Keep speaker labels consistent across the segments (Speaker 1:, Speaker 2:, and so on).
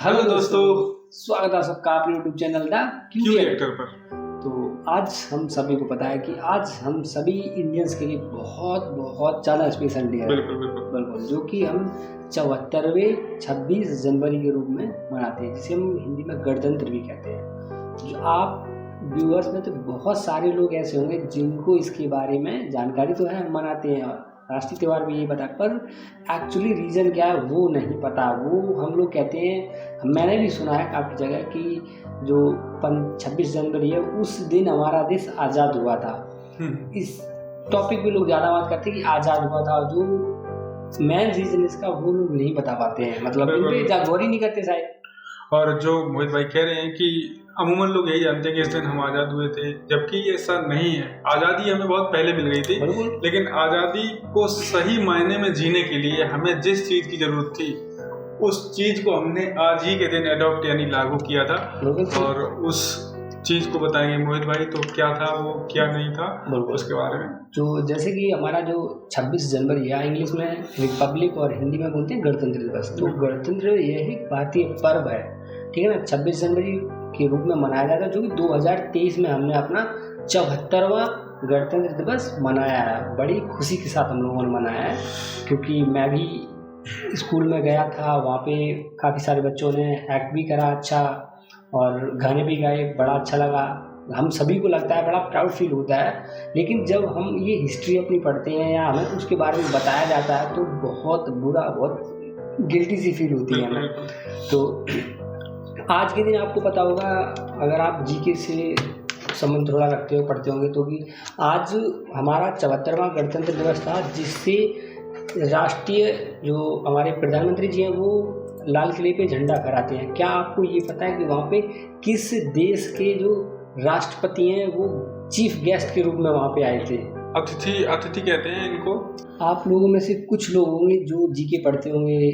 Speaker 1: Hello दोस्तों, स्वागत है सबका अपने YouTube channel the
Speaker 2: Q actor पर।
Speaker 1: तो आज हम सभी को पता है कि आज हम सभी इंडियंस के लिए बहुत बहुत ज़्यादा स्पेशल डे है। बिल्कुल जो कि हम 74वें 26 जनवरी के रूप में मनाते हैं, जिसे हम हिंदी में गणतंत्र भी कहते हैं। जो आप व्यूअर्स में तो बहुत सारे लोग ऐसे होंगे जिनको इसके बारे में जानकारी तो है, हम मनाते हैं, राष्ट्रीय त्यौहार भी यही पता है, पर एक्चुअली रीज़न क्या है वो नहीं पता। वो हम लोग कहते हैं, मैंने भी सुना है काफ़ी जगह कि जो 26 जनवरी है उस दिन हमारा देश आज़ाद हुआ था। इस टॉपिक पे लोग ज़्यादा बात करते हैं कि आज़ाद हुआ था, जो मेन रीज़न इसका वो लोग नहीं बता पाते हैं, मतलब इन पे गौर ही नहीं करते शायद।
Speaker 2: और जो मोहित भाई कह रहे हैं कि अमूमन लोग यही जानते हैं कि इस दिन हम आज़ाद हुए थे, जबकि ऐसा नहीं है। आज़ादी हमें बहुत पहले मिल गई थी, लेकिन आज़ादी को सही मायने में जीने के लिए हमें जिस चीज़ की ज़रूरत थी उस चीज़ को हमने आज ही के दिन एडॉप्ट यानी लागू किया था। और उस चीज़ को बताएंगे मोहित भाई, तो क्या था वो, क्या नहीं था उसके बारे में।
Speaker 1: जो जैसे कि हमारा जो 26 जनवरी है, इंग्लिश में रिपब्लिक और हिंदी में बोलते हैं गणतंत्र दिवस। तो गणतंत्र यह एक भारतीय पर्व है, ठीक है ना, 26 जनवरी के रूप में मनाया जाता है, जो कि 2023 में हमने अपना 74वां गणतंत्र दिवस मनाया है। बड़ी खुशी के साथ हम लोगों ने मनाया है, क्योंकि मैं भी स्कूल में गया था, वहाँ पे काफ़ी सारे बच्चों ने एक्ट भी करा अच्छा, और गाने भी गाए, बड़ा अच्छा लगा। हम सभी को लगता है, बड़ा प्राउड फील होता है। लेकिन जब हम ये हिस्ट्री अपनी पढ़ते हैं या हमें उसके बारे में बताया जाता है तो बहुत बुरा, बहुत गिल्टी सी फील होती है हमें। तो आज के दिन आपको पता होगा, अगर आप जीके से संबंध थोड़ा रखते हो, पढ़ते होंगे, तो कि आज हमारा 74वां गणतंत्र दिवस था, जिससे राष्ट्रीय जो हमारे प्रधानमंत्री जी हैं वो लाल किले पे झंडा फहराते हैं। क्या आपको ये पता है कि वहाँ पे किस देश के जो राष्ट्रपति हैं वो चीफ गेस्ट के रूप में वहाँ पे आए थे?
Speaker 2: अतिथि कहते हैं इनको।
Speaker 1: आप लोगों में से कुछ लोग होंगे जो जीके पढ़ते होंगे,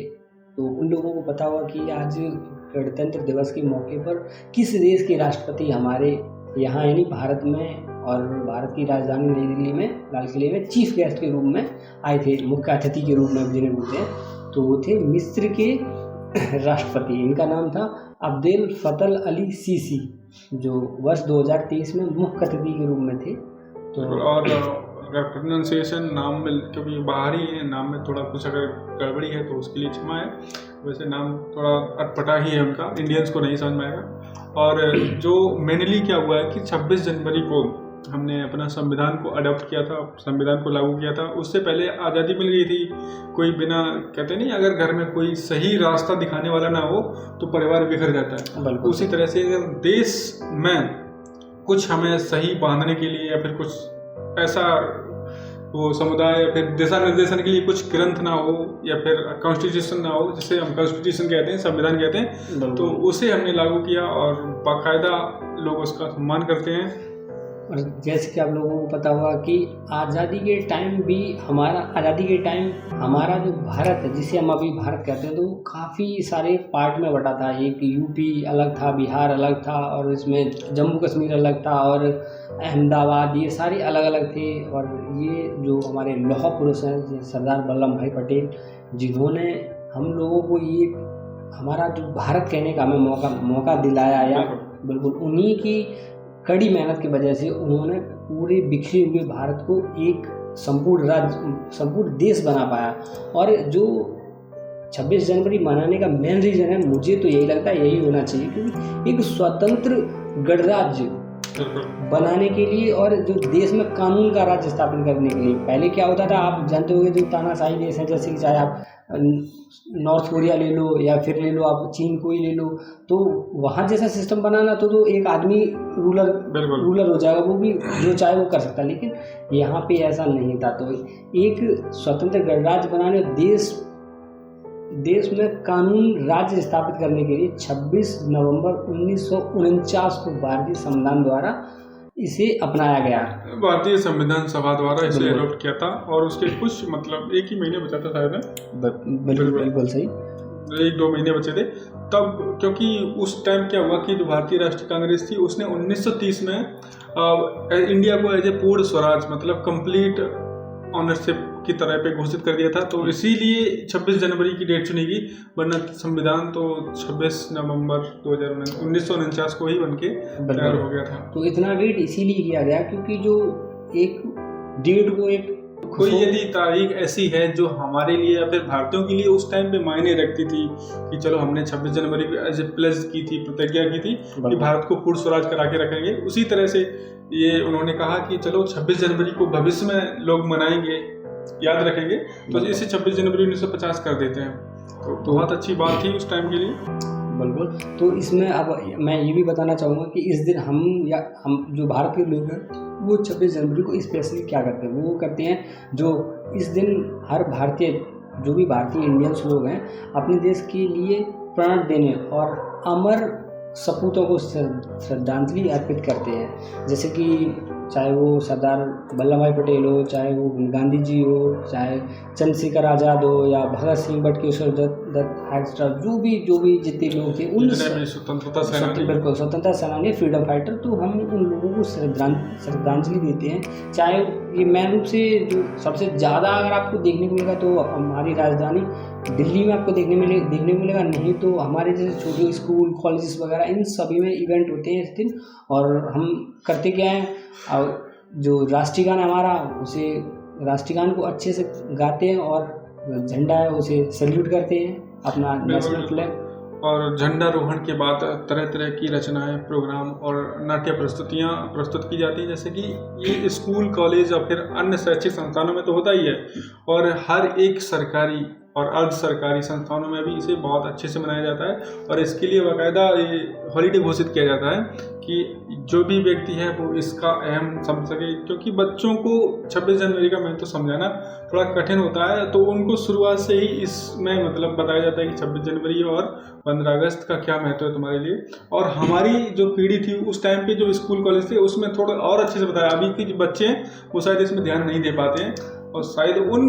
Speaker 1: तो उन लोगों को पता होगा कि आज गणतंत्र दिवस के मौके पर किस देश के राष्ट्रपति हमारे यहाँ यानी भारत में और भारत की राजधानी नई दिल्ली में लाल किले में चीफ गेस्ट के रूप में आए थे, मुख्य अतिथि के रूप में जिन्हें बोलते हैं। तो वो थे मिस्र के राष्ट्रपति, इनका नाम था अब्देल फतह अली सीसी, जो वर्ष 2023 में मुख्य अतिथि के रूप में थे।
Speaker 2: तो और अगर प्रोनाउंसिएशन नाम में, क्योंकि बाहरी है, नाम में थोड़ा कुछ अगर गड़बड़ी है तो उसके लिए क्षमा है। वैसे नाम थोड़ा अटपटा ही है उनका, इंडियंस को नहीं समझ में आएगा। और जो मेनली क्या हुआ है कि 26 जनवरी को हमने अपना संविधान को अडॉप्ट किया था, संविधान को लागू किया था। उससे पहले आज़ादी मिल गई थी, कोई बिना, कहते नहीं, अगर घर में कोई सही रास्ता दिखाने वाला ना हो तो परिवार बिखर जाता है। उसी तरह से अगर देश में कुछ हमें सही बांधने के लिए या फिर कुछ ऐसा वो समुदाय या फिर दिशा निर्देशन के लिए कुछ ग्रंथ ना हो या फिर कॉन्स्टिट्यूशन ना हो, जिसे हम कॉन्स्टिट्यूशन कहते हैं, संविधान कहते हैं, तो उसे हमने लागू किया और बाकायदा लोग उसका सम्मान करते हैं।
Speaker 1: और जैसे कि आप लोगों को पता होगा कि आज़ादी के टाइम हमारा जो भारत है, जिसे हम अभी भारत कहते हैं, तो वो काफ़ी सारे पार्ट में बटा था। एक यूपी अलग था, बिहार अलग था, और इसमें जम्मू कश्मीर अलग था, और अहमदाबाद, ये सारे अलग अलग थे। और ये जो हमारे लौह पुरुष हैं सरदार वल्लभ भाई पटेल, जिन्होंने हम लोगों को ये हमारा जो भारत कहने का हमें मौका दिलाया, या बिल्कुल उन्हीं की कड़ी मेहनत की वजह से उन्होंने पूरे बिखरे हुए भारत को एक संपूर्ण देश बना पाया। और जो 26 जनवरी मनाने का मेन रीज़न है, मुझे तो यही लगता है यही होना चाहिए, क्योंकि एक स्वतंत्र गणराज्य बनाने के लिए और जो देश में कानून का राज्य स्थापित करने के लिए। पहले क्या होता था, आप जानते होंगे, जो तानाशाही देश है, जैसे कि चाहे आप नॉर्थ कोरिया ले लो या फिर ले लो आप चीन को ही ले लो, तो वहाँ जैसा सिस्टम बनाना तो एक आदमी रूलर हो जाएगा, वो भी जो चाहे वो कर सकता है। लेकिन यहाँ पे ऐसा नहीं था। तो एक स्वतंत्र गणराज्य बनाने, देश में कानून राज्य स्थापित करने के लिए 26 नवंबर 1949 को भारतीय संविधान द्वारा इसे अपनाया गया।
Speaker 2: भारतीय संविधान सभा द्वारा इसे अडॉप्ट किया था, और उसके कुछ मतलब 1 ही महीने बचा था शायद।
Speaker 1: बिल्कुल सही,
Speaker 2: 1-2 महीने बचे थे तब। क्योंकि उस टाइम क्या हुआ कि जो भारतीय राष्ट्रीय कांग्रेस थी उसने 1930 में इंडिया को एज ए पूर्ण स्वराज, मतलब कंप्लीट ऑनरशिप की तरह पे घोषित कर दिया था, तो इसीलिए 26 जनवरी की डेट चुनी गई, वरना संविधान तो 26 नवंबर 1949 को ही बनके तैयार हो गया था।
Speaker 1: तो इतना वेट इसीलिए किया गया क्योंकि जो एक डेट को एक
Speaker 2: कोई यदि तारीख ऐसी है जो हमारे लिए या फिर भारतीयों के लिए उस टाइम पे मायने रखती थी कि चलो हमने 26 जनवरी को एज ए प्लेज की थी, प्रतिज्ञा की थी कि भारत को पूर्ण स्वराज करा के रखेंगे, उसी तरह से ये उन्होंने कहा कि चलो 26 जनवरी को भविष्य में लोग मनाएंगे, याद रखेंगे, तो इसे 26 जनवरी 1950 कर देते हैं। तो बहुत अच्छी बात थी उस टाइम के लिए।
Speaker 1: बिल्कुल। तो इसमें अब मैं ये भी बताना चाहूँगा कि इस दिन हम जो भारत के लोग हैं वो 26 जनवरी को स्पेशली क्या करते हैं, वो करते हैं जो इस दिन हर भारतीय, जो भी भारतीय इंडियंस लोग हैं, अपने देश के लिए प्राण देने और अमर सपूतों को श्रद्धांजलि अर्पित करते हैं। जैसे कि चाहे वो सरदार वल्लभ भाई पटेल हो, चाहे वो गांधी जी हो, चाहे चंद्रशेखर आज़ाद हो, या भगत सिंह, बटुकेश्वर दत्त एक्स्ट्रा, जो भी जितने लोग थे उन
Speaker 2: स्वतंत्रता सेनानी,
Speaker 1: बिल्कुल स्वतंत्रता सेनानी, फ्रीडम फाइटर, तो हम उन लोगों को श्रद्धांजलि देते हैं। चाहे ये मेन रूप से जो सबसे ज़्यादा अगर आपको देखने को मिलेगा तो हमारी राजधानी दिल्ली में आपको देखने को मिलेगा, नहीं तो हमारे जैसे छोटे स्कूल कॉलेजेस वगैरह इन सभी में इवेंट होते हैं इस दिन। और हम करते क्या हैं, और जो राष्ट्रीय गान है हमारा, उसे राष्ट्रीय गान को अच्छे से गाते हैं और झंडा है उसे सैल्यूट करते हैं, अपना नेशनल फ्लैग।
Speaker 2: और झंडारोहण के बाद तरह तरह की रचनाएं, प्रोग्राम और नाट्य प्रस्तुतियां प्रस्तुत की जाती हैं, जैसे कि ये स्कूल कॉलेज और फिर अन्य शैक्षिक संस्थानों में तो होता ही है, और हर एक सरकारी और अर्ध सरकारी संस्थानों में भी इसे बहुत अच्छे से मनाया जाता है। और इसके लिए बाकायदा ये हॉलीडे घोषित किया जाता है कि जो भी व्यक्ति है वो इसका अहम समझ सके, क्योंकि बच्चों को 26 जनवरी का मैं तो समझाना थोड़ा कठिन होता है, तो उनको शुरुआत से ही इसमें मतलब बताया जाता है कि 26 जनवरी और 15 अगस्त का क्या महत्व है तुम्हारे लिए। और हमारी जो पीढ़ी थी उस टाइम पे, जो स्कूल कॉलेज थे, उसमें थोड़ा और अच्छे से बताया। अभी के जो बच्चे हैं वो शायद इसमें ध्यान नहीं दे पाते हैं, और शायद उन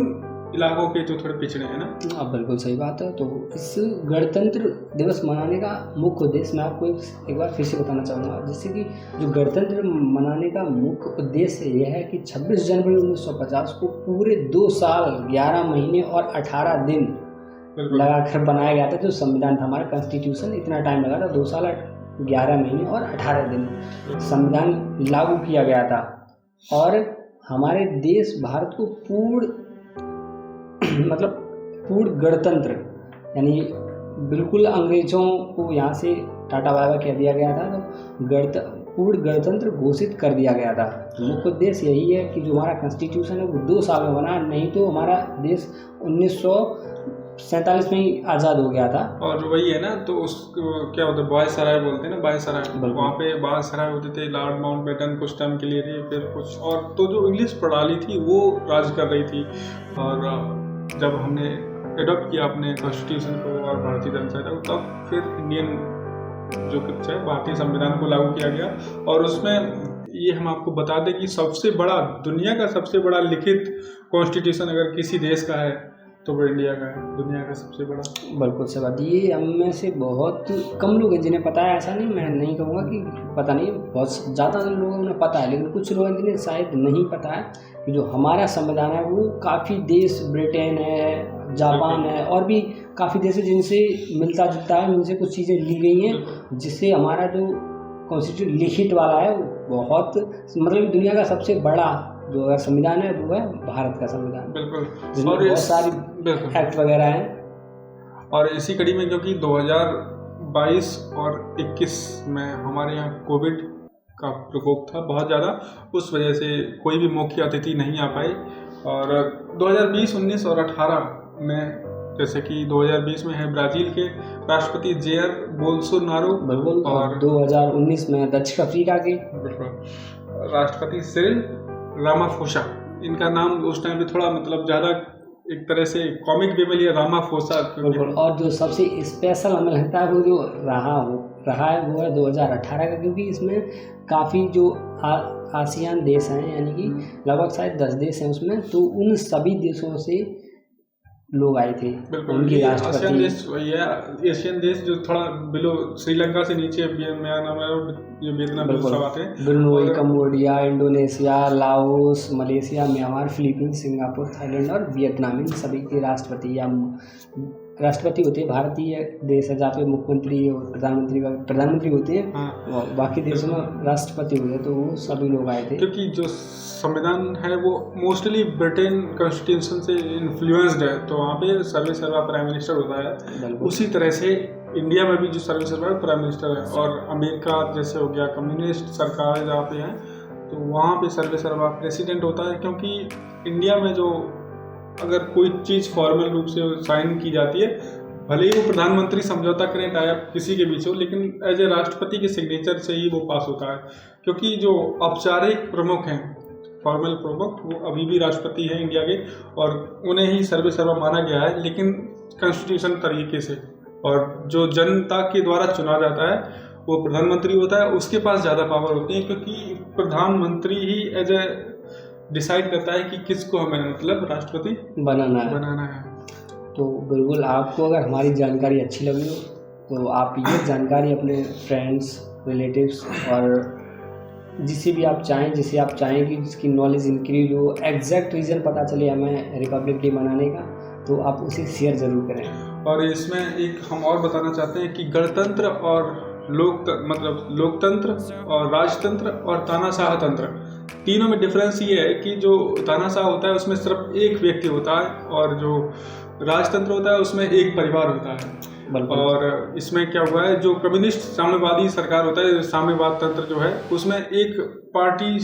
Speaker 2: इलाकों के जो थोड़े पिछड़े हैं ना।
Speaker 1: अब बिल्कुल सही बात है। तो इस गणतंत्र दिवस मनाने का मुख्य उद्देश्य मैं आपको एक बार फिर से बताना चाहूँगा। जैसे कि जो गणतंत्र मनाने का मुख्य उद्देश्य यह है कि 26 जनवरी 1950 को पूरे 2 साल 11 महीने और 18 दिन लगाकर बनाया गया था। जो संविधान था हमारा कॉन्स्टिट्यूशन, इतना टाइम लगा था, 2 साल 11 महीने और 18 दिन संविधान लागू किया गया था। और हमारे देश भारत को पूर्ण गणतंत्र, यानी बिल्कुल अंग्रेजों को यहाँ से टाटा बाय बाय कह दिया गया था, तो पूर्ण गणतंत्र घोषित कर दिया गया था। मुख्य उद्देश्य यही है कि जो हमारा कॉन्स्टिट्यूशन है वो 2 साल में बना, नहीं तो हमारा देश 1947 में ही आज़ाद हो गया था।
Speaker 2: और वही है ना, तो उसको क्या होता है, बायसराय बोलते हैं ना, बायसराय, वहाँ पे बायसराय होते थे, लॉर्ड माउंटबेटन कुछ टाइम के लिए थे, फिर कुछ और, तो जो इंग्लिश प्रणाली थी वो राज कर रही थी। और जब हमने एडॉप्ट किया अपने कॉन्स्टिट्यूशन को और भारतीय जनसंहिता को, तब फिर इंडियन जो कुछ है भारतीय संविधान को लागू किया गया। और उसमें ये हम आपको बता दें कि सबसे बड़ा, दुनिया का सबसे बड़ा लिखित कॉन्स्टिट्यूशन अगर किसी देश का है तो वो इंडिया का है, दुनिया का सबसे बड़ा।
Speaker 1: बिल्कुल सही बात। ये हम में से बहुत कम लोग हैं जिन्हें पता है, ऐसा नहीं, मैं नहीं कहूँगा कि पता नहीं, बहुत ज़्यादा लोगों ने पता है, लेकिन कुछ लोग हैं जिन्हें शायद नहीं पता है कि जो हमारा संविधान है वो काफ़ी देश, ब्रिटेन है, जापान है, और भी काफ़ी देश है जिनसे मिलता जुलता है, उनसे कुछ चीज़ें ली गई हैं, जिससे हमारा जो कॉन्स्टिट्यूशन लिखित वाला है बहुत, मतलब दुनिया का सबसे बड़ा जो संविधान है वो है भारत का संविधान।
Speaker 2: बिल्कुल।
Speaker 1: और बहुत सारी एक्ट वगैरह हैं।
Speaker 2: और इसी कड़ी में क्योंकि 2022 और 21 में हमारे यहाँ कोविड का प्रकोप था बहुत ज़्यादा, उस वजह से कोई भी मुख्य अतिथि नहीं आ पाए। और 2020, 19 और 18 में, जैसे कि 2020 में है ब्राज़ील के राष्ट्रपति जेयर बोल्सोनारो, और
Speaker 1: 2019 में दक्षिण अफ्रीका के
Speaker 2: राष्ट्रपति सिरिल रामाफोसा। इनका नाम उस टाइम पे थोड़ा मतलब ज़्यादा एक तरह से कॉमिक वे में लिया, रामाफोसा।
Speaker 1: और जो सबसे स्पेशल हमें लगता है वो जो रहा है वो है 2018 का, क्योंकि इसमें काफ़ी जो आसियान देश हैं, यानी कि लगभग शायद 10 देश हैं उसमें, तो उन सभी देशों से लोग आए थे।
Speaker 2: उनकी आसियान देश वही है, एशियन देश जो थोड़ा बिलो श्रीलंका से नीचे, म्यांमार ये वियतनाम में सब आते हैं।
Speaker 1: Brunei, Cambodia, Indonesia, Laos, Malaysia, Myanmar, Philippines, Singapore, Thailand और वियतनाम, इन सभी के राष्ट्रपति या राष्ट्रपति होते हैं। भारतीय देश है जहाँ पे मुख्यमंत्री और प्रधानमंत्री होते हैं।
Speaker 2: हाँ,
Speaker 1: बाकी देशों में राष्ट्रपति होते हैं, तो वो सभी लोग आए थे।
Speaker 2: क्योंकि जो संविधान है वो मोस्टली ब्रिटेन कॉन्स्टिट्यूशन से इन्फ्लुएंस्ड है, तो वहाँ पे सर्वेसर्वा प्राइम मिनिस्टर होता है। उसी तरह से इंडिया में भी जो सर्वेसर्वा प्राइम मिनिस्टर है, और अमेरिका जैसे हो गया कम्युनिस्ट सरकार जहाँ पे है, तो वहाँ पे सर्वेसर्वा प्रेसिडेंट होता है। क्योंकि इंडिया में जो अगर कोई चीज़ फॉर्मल रूप से साइन की जाती है, भले ही वो प्रधानमंत्री समझौता करें टाइप किसी के बीच हो, लेकिन एज ए राष्ट्रपति के सिग्नेचर से ही वो पास होता है। क्योंकि जो औपचारिक प्रमुख हैं, फॉर्मल प्रमुख, वो अभी भी राष्ट्रपति हैं इंडिया के, और उन्हें ही सर्वेसर्वा माना गया है, लेकिन कॉन्स्टिट्यूशन तरीके से। और जो जनता के द्वारा चुना जाता है वो प्रधानमंत्री होता है, उसके पास ज़्यादा पावर होती है, क्योंकि प्रधानमंत्री ही एज ए डिसाइड करता है कि किसको हमें मतलब राष्ट्रपति बनाना है।
Speaker 1: तो बिल्कुल, आपको अगर हमारी जानकारी अच्छी लगी हो तो आप ये जानकारी अपने फ्रेंड्स, रिलेटिव्स और जिसे आप चाहें कि जिसकी नॉलेज इंक्रीज हो, एग्जैक्ट रीज़न पता चले हमें रिपब्लिक डे मनाने का, तो आप उसे शेयर ज़रूर करें।
Speaker 2: और इसमें एक हम और बताना चाहते हैं कि गणतंत्र और लोकतंत्र और राजतंत्र और तानाशाह तंत्र, तीनों में डिफरेंस ये है कि जो तानाशाह होता है उसमें सिर्फ एक व्यक्ति होता है, और जो राजतंत्र होता है उसमें एक परिवार होता है। और इसमें क्या हुआ है, जो कम्युनिस्ट साम्यवादी सरकार होता है, साम्यवाद तंत्र जो है, उसमें एक पार्टी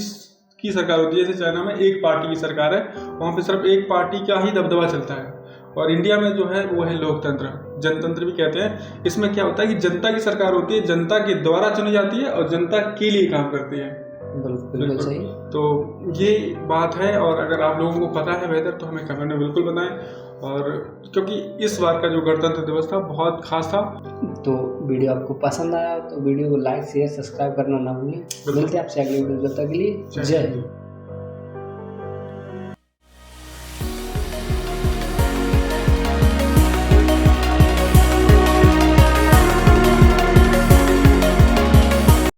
Speaker 2: की सरकार होती है। जैसे चाइना में एक पार्टी की सरकार है, वहाँ पे सिर्फ एक पार्टी का ही दबदबा चलता है। और इंडिया में जो है वो है लोकतंत्र, जनतंत्र भी कहते हैं। इसमें क्या होता है कि जनता की सरकार होती है, जनता के द्वारा चुनी जाती है और जनता के लिए काम करती है।
Speaker 1: बिल्कुल सही।
Speaker 2: तो ये बात है, और अगर आप लोगों को पता है बेहतर तो हमें कमेंट में बिल्कुल बताएं। और क्योंकि इस बार का जो गणतंत्र दिवस था बहुत खास था।
Speaker 1: तो वीडियो आपको पसंद आया तो वीडियो को लाइक, शेयर, सब्सक्राइब करना ना भूलें। मिलते हैं आपसे अगले वीडियो, जब तक के लिए जय हिंद।